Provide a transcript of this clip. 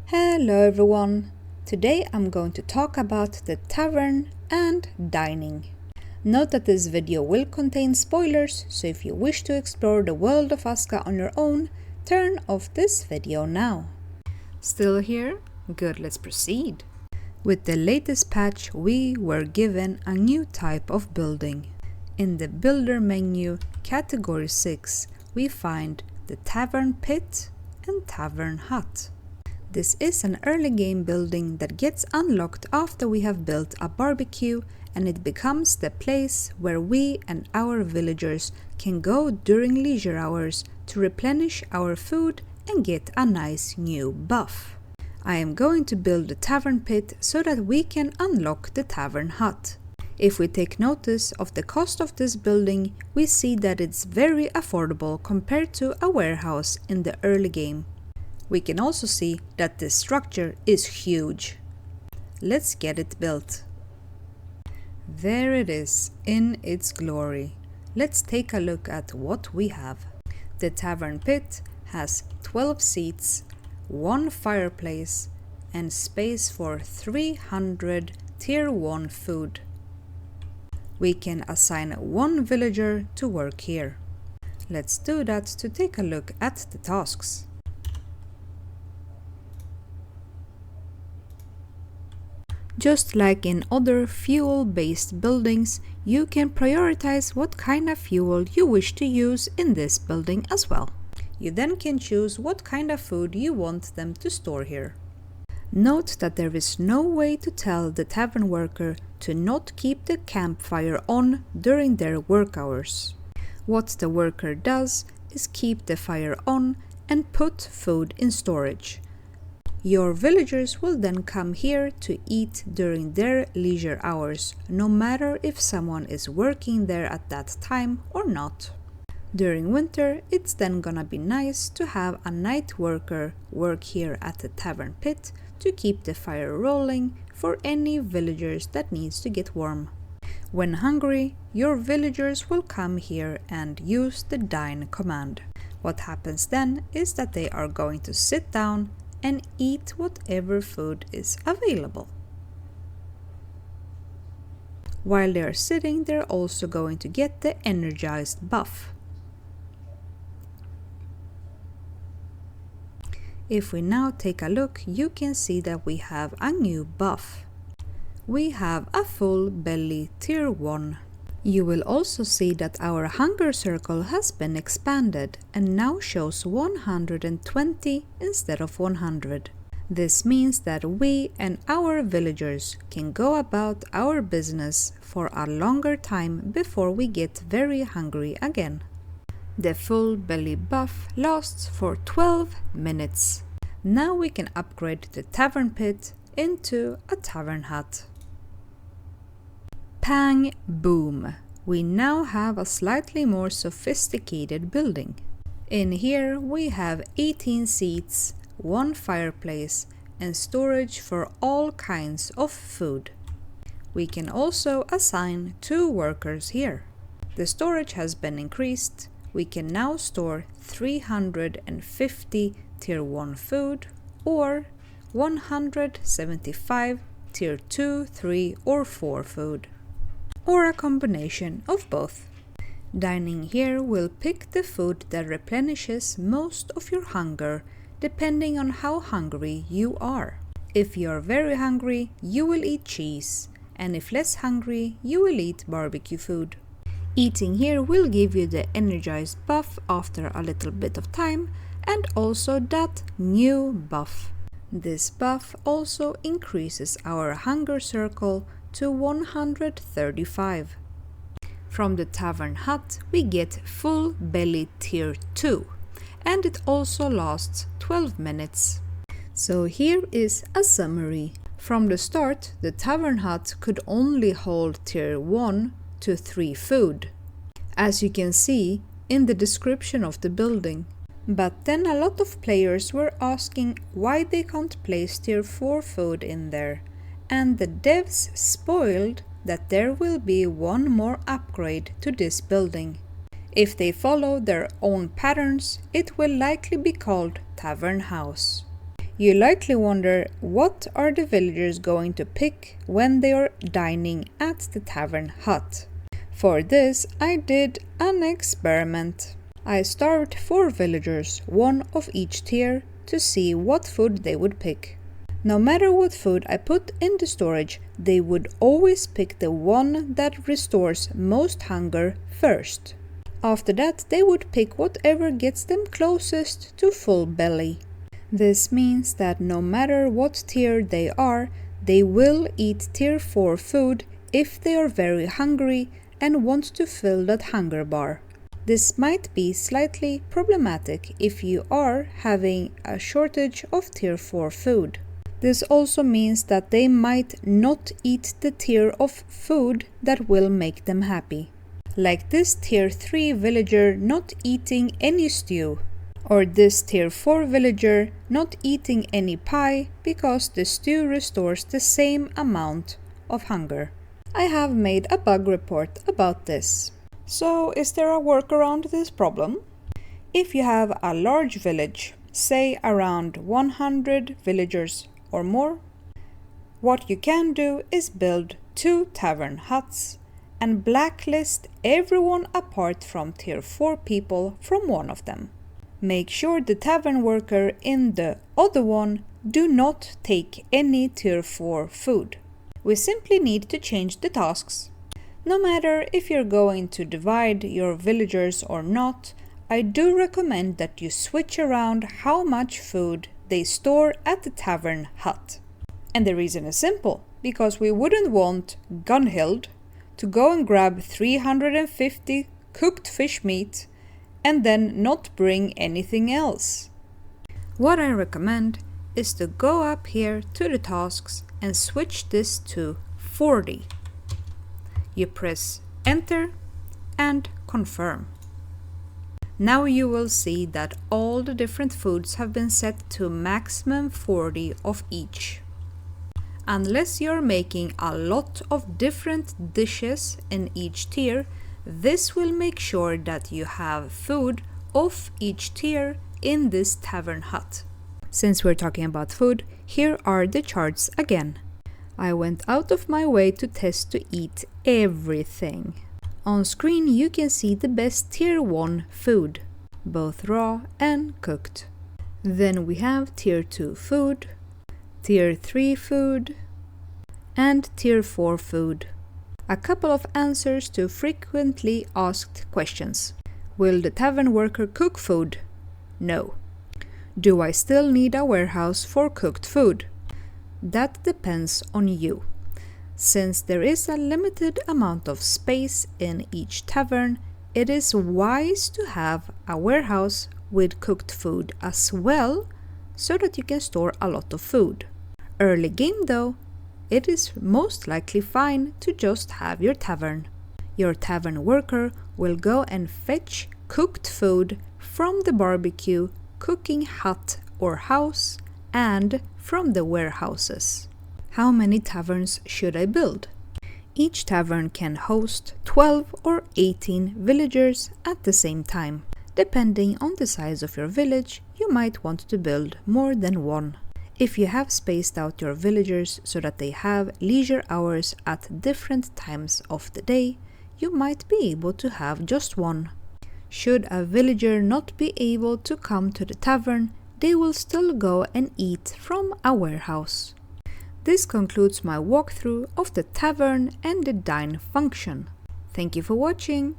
Hello everyone! Today I'm going to talk about the tavern and dining. Note that this video will contain spoilers, so if you wish to explore the world of ASKA on your own, turn off this video now. Still here? Good, let's proceed. With the latest patch, we were given a new type of building. In the Builder menu, Category 6, we find the Tavern Pit and Tavern Hut. This is an early game building that gets unlocked after we have built a barbecue, and it becomes the place where we and our villagers can go during leisure hours to replenish our food and get a nice new buff. I am going to build the Tavern Pit so that we can unlock the Tavern Hut. If we take notice of the cost of this building, we see that it's very affordable compared to a warehouse in the early game. We can also see that this structure is huge. Let's get it built. There it is in its glory. Let's take a look at what we have. The Tavern Pit has 12 seats, 1 fireplace, and space for 300 Tier 1 food. We can assign 1 villager to work here. Let's do that to take a look at the tasks. Just like in other fuel-based buildings, you can prioritize what kind of fuel you wish to use in this building as well. You then can choose what kind of food you want them to store here. Note that there is no way to tell the tavern worker to not keep the campfire on during their work hours. What the worker does is keep the fire on and put food in storage. Your villagers will then come here to eat during their leisure hours, no matter if someone is working there at that time or not. During winter, it's then gonna be nice to have a night worker work here at the Tavern Pit to keep the fire rolling for any villagers that needs to get warm. When hungry, your villagers will come here and use the Dine command. What happens then is that they are going to sit down and eat whatever food is available. While they are sitting, they're also going to get the energized buff. If we now take a look, you can see that we have a new buff. We have a full belly Tier 1. You will also see that our hunger circle has been expanded and now shows 120 instead of 100. This means that we and our villagers can go about our business for a longer time before we get very hungry again. The full belly buff lasts for 12 minutes. Now we can upgrade the Tavern Pit into a Tavern Hut. Pang boom! We now have a slightly more sophisticated building. In here we have 18 seats, 1 fireplace, and storage for all kinds of food. We can also assign 2 workers here. The storage has been increased. We can now store 350 Tier 1 food or 175 Tier 2, 3 or 4 food, or a combination of both. Dining here will pick the food that replenishes most of your hunger depending on how hungry you are. If you are very hungry, you will eat cheese, and if less hungry, you will eat barbecue food. Eating here will give you the energized buff after a little bit of time, and also that new buff. This buff also increases our hunger circle to 135. From the Tavern Hut we get full belly Tier 2, and it also lasts 12 minutes. So here is a summary. From the start, the Tavern Hut could only hold Tier 1 to 3 food, as you can see in the description of the building. But then a lot of players were asking why they can't place Tier 4 food in there, and the devs spoiled that there will be 1 more upgrade to this building. If they follow their own patterns, it will likely be called Tavern House. You likely wonder, what are the villagers going to pick when they are dining at the Tavern Hut? For this, I did an experiment. I starved 4 villagers, 1 of each tier, to see what food they would pick. No matter what food I put in the storage, they would always pick the one that restores most hunger first. After that, they would pick whatever gets them closest to full belly. This means that no matter what tier they are, they will eat tier 4 food if they are very hungry and want to fill that hunger bar. This might be slightly problematic if you are having a shortage of tier 4 food. This also means that they might not eat the tier of food that will make them happy. Like this tier 3 villager not eating any stew, or this tier 4 villager not eating any pie because the stew restores the same amount of hunger. I have made a bug report about this. So, is there a workaround to this problem? If you have a large village, say around 100 villagers or more, what you can do is build 2 tavern huts and blacklist everyone apart from tier 4 people from one of them. Make sure the tavern worker in the other one do not take any tier 4 food. We simply need to change the tasks. No matter if you're going to divide your villagers or not, I do recommend that you switch around how much food they store at the Tavern Hut. And the reason is simple, because we wouldn't want Gunhild to go and grab 350 cooked fish meat and then not bring anything else. What I recommend is to go up here to the tasks and switch this to 40. You press enter and confirm. Now you will see that all the different foods have been set to maximum 40 of each. Unless you're making a lot of different dishes in each tier, this will make sure that you have food of each tier in this Tavern Hut. Since we're talking about food, here are the charts again. I went out of my way to test to eat everything. On screen you can see the best tier 1 food, both raw and cooked. Then we have tier 2 food, tier 3 food, and tier 4 food. A couple of answers to frequently asked questions. Will the tavern worker cook food? No. Do I still need a warehouse for cooked food? That depends on you. Since there is a limited amount of space in each tavern, it is wise to have a warehouse with cooked food as well, so that you can store a lot of food. Early game though, it is most likely fine to just have your tavern. Your tavern worker will go and fetch cooked food from the barbecue, cooking hut or house, and from the warehouses. How many taverns should I build? Each tavern can host 12 or 18 villagers at the same time. Depending on the size of your village, you might want to build more than one. If you have spaced out your villagers so that they have leisure hours at different times of the day, you might be able to have just one. Should a villager not be able to come to the tavern, they will still go and eat from a warehouse. This concludes my walkthrough of the tavern and the dine function. Thank you for watching.